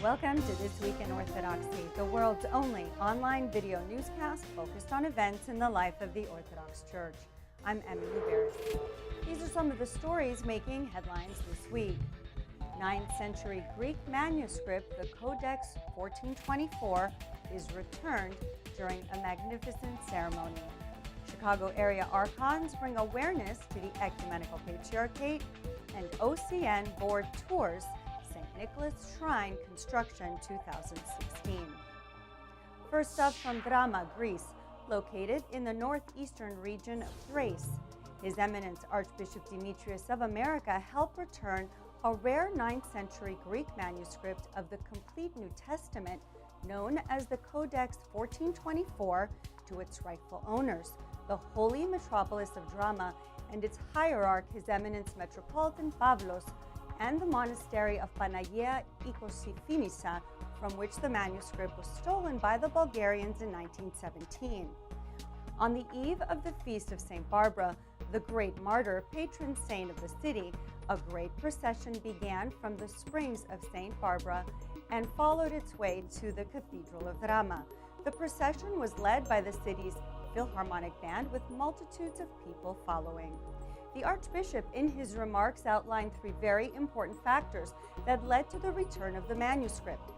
Welcome to This Week in Orthodoxy, the world's only online video newscast focused on events in the life of the Orthodox Church. I'm Emily Barris. These are some of the stories making headlines this week. 9th century Greek manuscript, the Codex 1424, is returned during a magnificent ceremony. Chicago area Archons bring awareness to the Ecumenical Patriarchate, and OCN board tours St. Nicholas Shrine construction 2016. First up from Drama, Greece, located in the northeastern region of Thrace. His Eminence Archbishop Demetrius of America helped return a rare 9th century Greek manuscript of the complete New Testament known as the Codex 1424 to its rightful owners, the Holy Metropolis of Drama and its hierarch, His Eminence Metropolitan Pavlos, and the monastery of Panagia Ikosifenissa, from which the manuscript was stolen by the Bulgarians in 1917. On the eve of the feast of St. Barbara, the great martyr, patron saint of the city, a great procession began from the springs of St. Barbara and followed its way to the Cathedral of Drama. The procession was led by the city's Philharmonic Band with multitudes of people following. The Archbishop, in his remarks, outlined three very important factors that led to the return of the manuscript.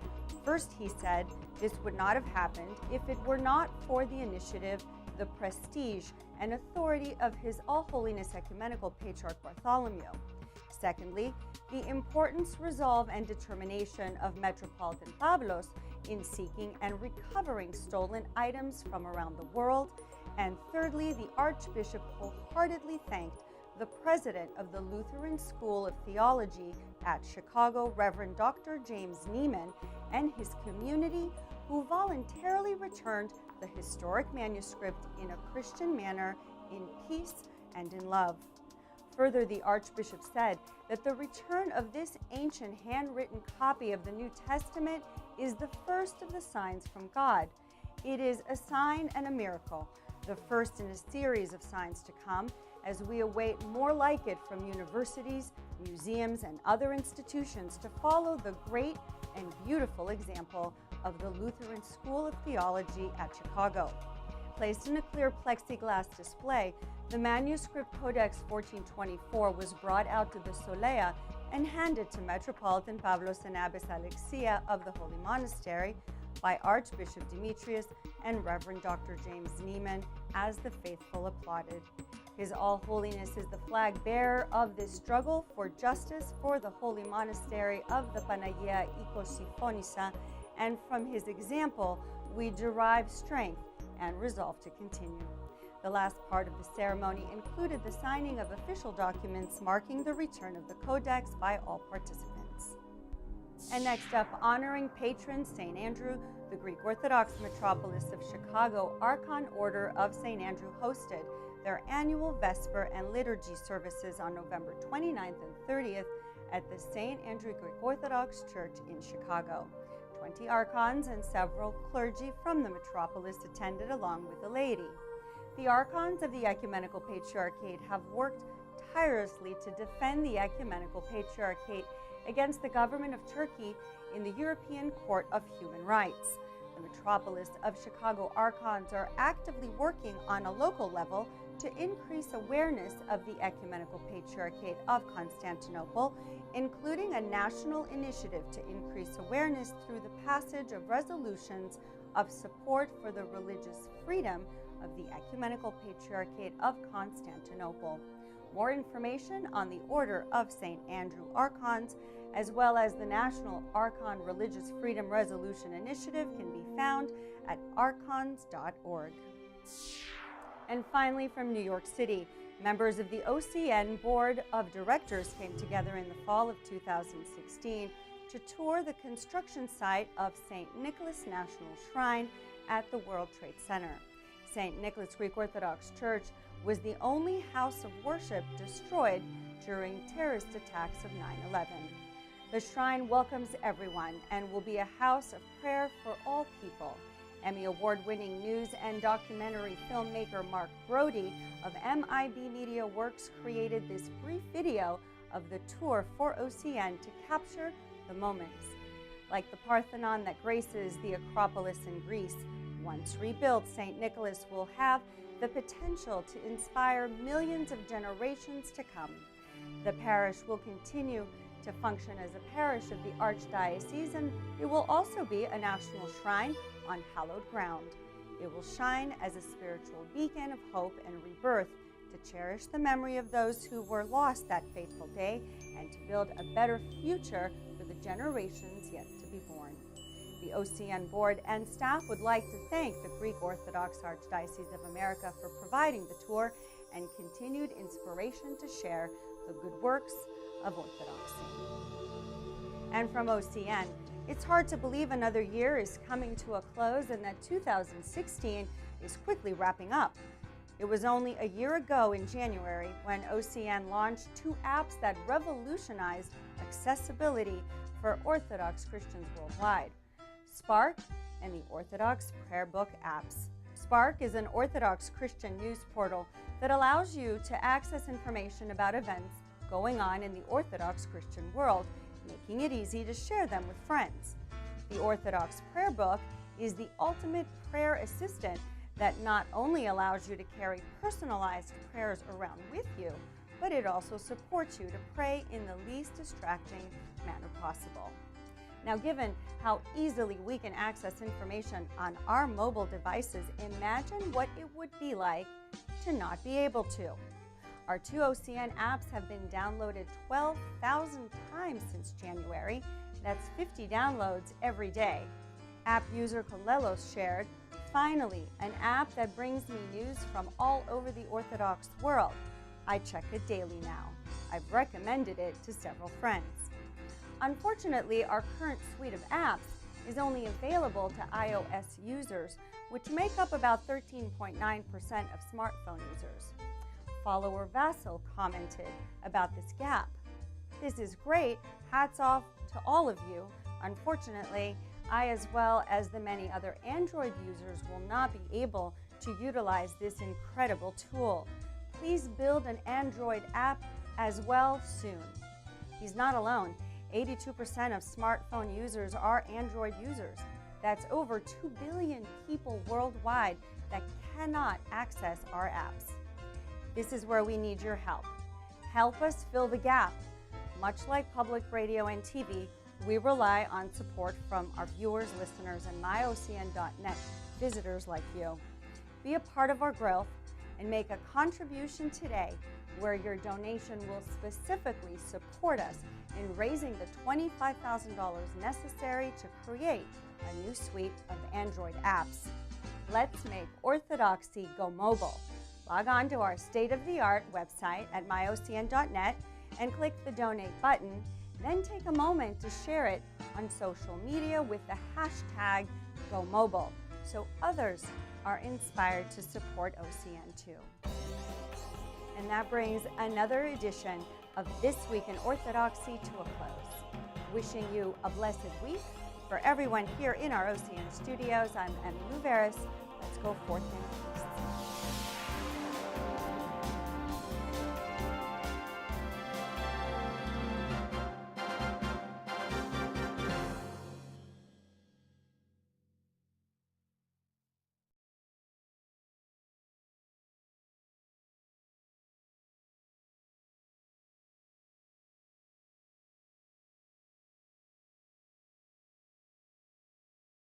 First, he said, this would not have happened if it were not for the initiative, the prestige, and authority of His All Holiness Ecumenical Patriarch Bartholomew. Secondly, the importance, resolve, and determination of Metropolitan Pavlos in seeking and recovering stolen items from around the world. And thirdly, the Archbishop wholeheartedly thanked the president of the Lutheran School of Theology at Chicago, Reverend Dr. James Neiman, and his community who voluntarily returned the historic manuscript in a Christian manner, in peace and in love. Further, the Archbishop said that the return of this ancient handwritten copy of the New Testament is the first of the signs from God. It is a sign and a miracle, the first in a series of signs to come, as we await more like it from universities, museums, and other institutions to follow the great and beautiful example of the Lutheran School of Theology at Chicago. Placed in a clear plexiglass display, the manuscript Codex 1424 was brought out to the Solea and handed to Metropolitan Pavlos and Abbess Alexia of the Holy Monastery by Archbishop Demetrius and Reverend Dr. James Neiman as the faithful applauded. His All Holiness is the flag bearer of this struggle for justice for the Holy Monastery of the Panagia Ikosifenissa, and from his example, we derive strength and resolve to continue. The last part of the ceremony included the signing of official documents marking the return of the Codex by all participants. And next up, honoring patron St. Andrew, the Greek Orthodox metropolis of Chicago, Archon Order of St. Andrew hosted their annual Vesper and Liturgy services on November 29th and 30th at the St. Andrew Greek Orthodox Church in Chicago. 20 Archons and several clergy from the metropolis attended along with the laity. The Archons of the Ecumenical Patriarchate have worked tirelessly to defend the Ecumenical Patriarchate against the government of Turkey in the European Court of Human Rights. The metropolis of Chicago Archons are actively working on a local level to increase awareness of the Ecumenical Patriarchate of Constantinople, including a national initiative to increase awareness through the passage of resolutions of support for the religious freedom of the Ecumenical Patriarchate of Constantinople. More information on the Order of St. Andrew Archons, as well as the National Archon Religious Freedom Resolution Initiative, can be found at archons.org. And finally, from New York City, members of the OCN Board of Directors came together in the fall of 2016 to tour the construction site of St. Nicholas National Shrine at the World Trade Center. St. Nicholas Greek Orthodox Church was the only house of worship destroyed during terrorist attacks of 9/11. The shrine welcomes everyone and will be a house of prayer for all people. Emmy Award-winning news and documentary filmmaker Mark Brody of MIB Media Works created this brief video of the tour for OCN to capture the moments. Like the Parthenon that graces the Acropolis in Greece, once rebuilt, St. Nicholas will have the potential to inspire millions of generations to come. The parish will continue to function as a parish of the Archdiocese, and it will also be a national shrine on hallowed ground. It will shine as a spiritual beacon of hope and rebirth, to cherish the memory of those who were lost that fateful day and to build a better future for the generations yet to be born. The OCN board and staff would like to thank the Greek Orthodox Archdiocese of America for providing the tour and continued inspiration to share the good works of Orthodoxy. And from OCN, it's hard to believe another year is coming to a close and that 2016 is quickly wrapping up. It was only a year ago in January when OCN launched 2 apps that revolutionized accessibility for Orthodox Christians worldwide: Spark and the Orthodox Prayer Book apps. Spark is an Orthodox Christian news portal that allows you to access information about events going on in the Orthodox Christian world, making it easy to share them with friends. The Orthodox Prayer Book is the ultimate prayer assistant that not only allows you to carry personalized prayers around with you, but it also supports you to pray in the least distracting manner possible. Now, given how easily we can access information on our mobile devices, imagine what it would be like to not be able to. Our 2 OCN apps have been downloaded 12,000 times since January. That's 50 downloads every day. App user Kolelos shared, "Finally, an app that brings me news from all over the Orthodox world. I check it daily now. I've recommended it to several friends." Unfortunately, our current suite of apps is only available to iOS users, which make up about 13.9% of smartphone users. Follower Vassal commented about this gap. "This is great. Hats off to all of you. Unfortunately, I, as well as the many other Android users, will not be able to utilize this incredible tool. Please build an Android app as well soon." He's not alone. 82% of smartphone users are Android users. That's over 2 billion people worldwide that cannot access our apps. This is where we need your help. Help us fill the gap. Much like public radio and TV, we rely on support from our viewers, listeners, and myocn.net visitors like you. Be a part of our growth and make a contribution today, where your donation will specifically support us in raising the $25,000 necessary to create a new suite of Android apps. Let's make Orthodoxy go mobile. Log on to our state-of-the-art website at myocn.net and click the donate button. Then take a moment to share it on social media with the hashtag #GoMobile so others are inspired to support OCN too. And that brings another edition of This Week in Orthodoxy to a close. Wishing you a blessed week. For everyone here in our OCN studios, I'm Emmy Louveris. Let's go forth in